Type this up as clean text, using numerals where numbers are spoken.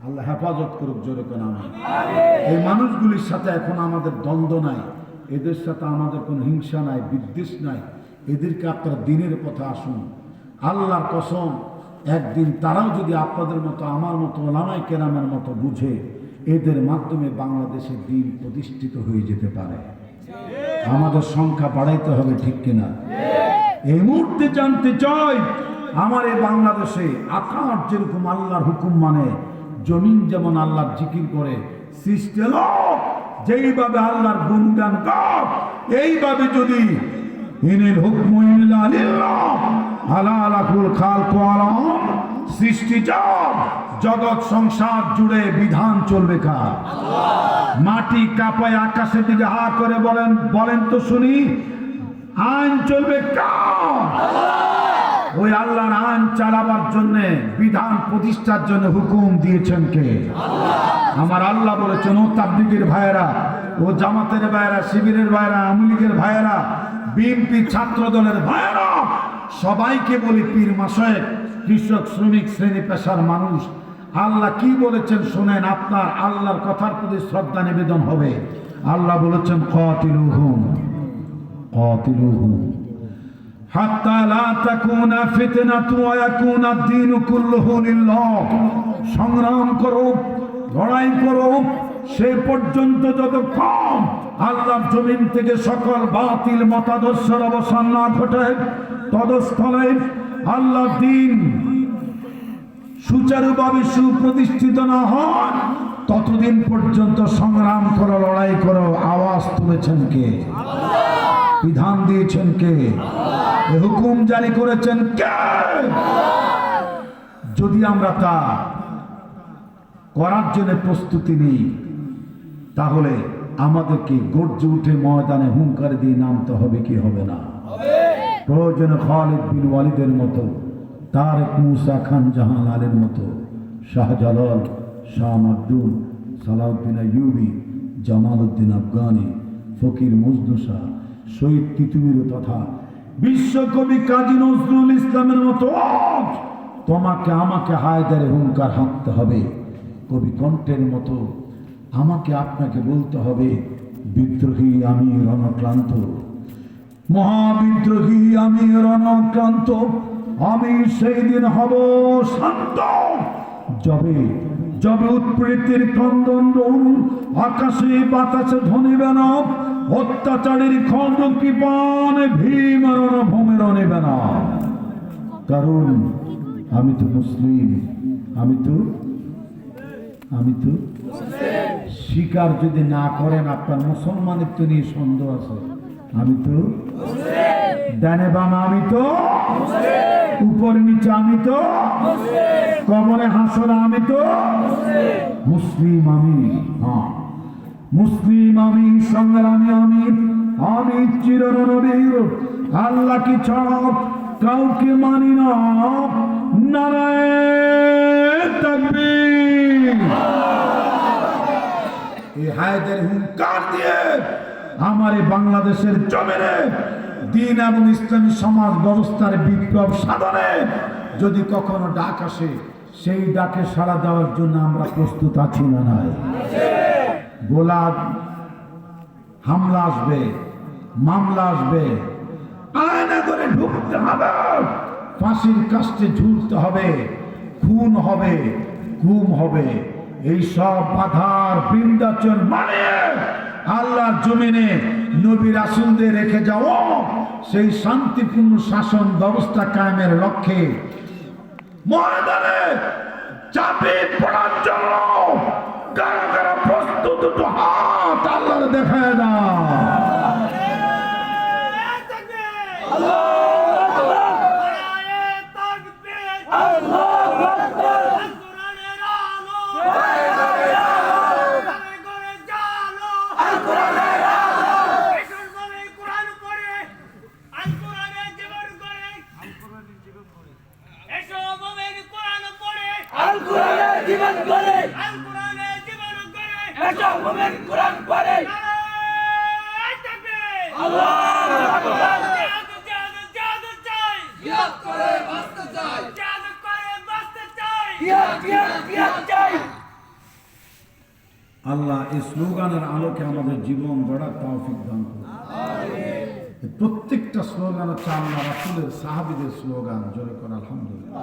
আল্লাহ হেফাজত করুক, জোরে করে আমিন। এই মানুষগুলির সাথে এখন আমাদের দ্বন্দ্ব নাই, এদের সাথে আমাদের কোনো হিংসা নাই, বিদ্বেষ নাই। এদেরকে আপনারা দিনের পথে আসুন। আল্লাহর কসম, একদিন তারাও যদি আপনাদের মতো আমার মতো ওলামায়ে কেরামের মতো বুঝে, এদের মাধ্যমে বাংলাদেশে দিন প্রতিষ্ঠিত হয়ে যেতে পারে। আমাদের সংখ্যা বাড়াইতে হবে, ঠিক কিনা? এই মুহূর্তে জানতে চাই, আমার এই বাংলাদেশে আকাশ যেরকম আল্লাহর হুকুম মানে, জমিন যেমন আল্লাহর জিকির করে, সৃষ্টি লোক যেইভাবে আল্লাহর গুণগান গায়, এইভাবে যদি ইনিল হুকমু ইল্লা লিল্লাহ আলা লাকুল খালকু আলা সৃষ্টি জগৎ সংসার জুড়ে বিধান চলবে কার? মাটি কাঁপায় আকাশের দিকে হা করে বলেন, বলেন তো শুনি, আইন চলবে কার? ওই আল্লাহর আইন চালাবার জন্য, বিধান প্রতিষ্ঠার জন্য হুকুম দিয়েছেন কে? আমার আল্লাহ বলেছেন, ও তাবলীগের ভাইয়েরা, ও জামাতের ভাইয়েরা, শিবিরের ভাইয়েরা, আওয়ামী লীগের ভাইয়েরা, বিএনপি ছাত্র দলের ভাইয়েরা, সবাইকে বলি, পীর মাশায়েখ, কৃষক, শ্রমিক, শ্রেণী পেশার মানুষ, আল্লাহ কি বলেছেন শোনেন। আপনার আল্লাহর কথার প্রতি শ্রদ্ধা নিবেদন হবে। আল্লাহ বলেছেন, কাতিলুহুম কাতিলুহুম হাত্তা লা তাকুনা ফিতনাতু ওয়া ইয়াকুনা আদ-দীনু কুল্লুহু লিল্লাহ। সংগ্রাম করো, লড়াই করো, সে পর্যন্ত যতক্ষণ আল্লাহর জমিন থেকে সকল বাতিল মতাদর্শের অবসান না ঘটে, তদস্থলে আল্লাহর দ্বীন সুচারুভাবে সুপ্রতিষ্ঠিত না হয়, ততদিন পর্যন্ত সংগ্রাম করো, লড়াই করো। আওয়াজ তুলেছেন কে? বিধান দিয়েছেন কে? হুকুম জারি করেছেন কে? যদি আমরা তা করার জন্য প্রস্তুতি নিই, তাহলে আমাদেরকে গর্জে উঠে ময়দানে হুঙ্কার দিয়ে নামতে হবে, কি হবে না? প্রয়োজনে খালিদ বিন ওয়ালিদের মতো, তারেক মুসা খান জাহালালের মতো, শাহজালাল, শাহ মাকদুম, সালাউদ্দিন আইয়ুবী, জামালউদ্দিন আফগানি, ফকির মজদুসা, শহীদ তিতুমির তথা বিশ্বকবি কাজী নজরুল ইসলামের মতো তোমাকে আমাকে হায়দারে হুঙ্কার হাঁকতে হবে। কবি কণ্ঠের মতো আমাকে আপনাকে বলতে হবে, বিদ্রোহী আমি রণক্লান্ত, মহাবিদ্রোহী আমি রণক্লান্ত, আমি সেই দিন হব শান্ত, যবে যবে উৎপীড়িতের ক্রন্দন রোল আকাশে বাতাসে ধ্বনিবে না, অত্যাচারের খণ্ড কৃপান ভীম রণভূমির নেবে না। কারণ আমি তো মুসলিম, আমি তো স্বীকার যদি না করেন, আপনার মুসলমানের তো নিয়ে সন্দেহ আছে। আমি তো ডানে বাম, আমি তো উপর নিচে, আমি তো কবরে হাসরে, আমি তো মুসলিম। আমি মুসলিম, আমি সংগ্রামী, আমি চিরনবীর, আল্লাহ কি ছাড়া কাউকে মানি না। নারায়ে তাকবীর। এই হায়দার হুঙ্কার দিয়ে আমার এই বাংলাদেশের জমিনে দ্বীন এবং ইসলামী সমাজ ব্যবস্থার বিপ্লব সাধনে যদি কখনো ডাক আসে, সেই ডাকে সাড়া দেওয়ার জন্য আমরা প্রস্তুত আছি না? নাই? গোলাপ হামলা আসবে, মামলা আসবে, আয়না করে ঢুকতে হবে, ফাঁসির কাস্টে ঝুলতে হবে, খুন হবে, গুম হবে। এই সব বাধার বৃন্দাচল মানে আল্লাহর জমিনে নবী রাসূলদের রেখে যাও সেই শান্তিপূর্ণ শাসন ব্যবস্থা কায়েমের লক্ষ্যে ময়দানে চাপে পড়ার জন্য কারা কারা প্রস্তুত, তো হাত আল্লাহর দেখায় দাও। আল্লাহ এই স্লোগানের আলোকে আমাদের জীবন গড়ার তৌফিক দান করুন। প্রত্যেকটা স্লোগান হচ্ছে আল্লাহ রাসূলের সাহাবীদের স্লোগান। জোরে করে আলহামদুলিল্লাহ।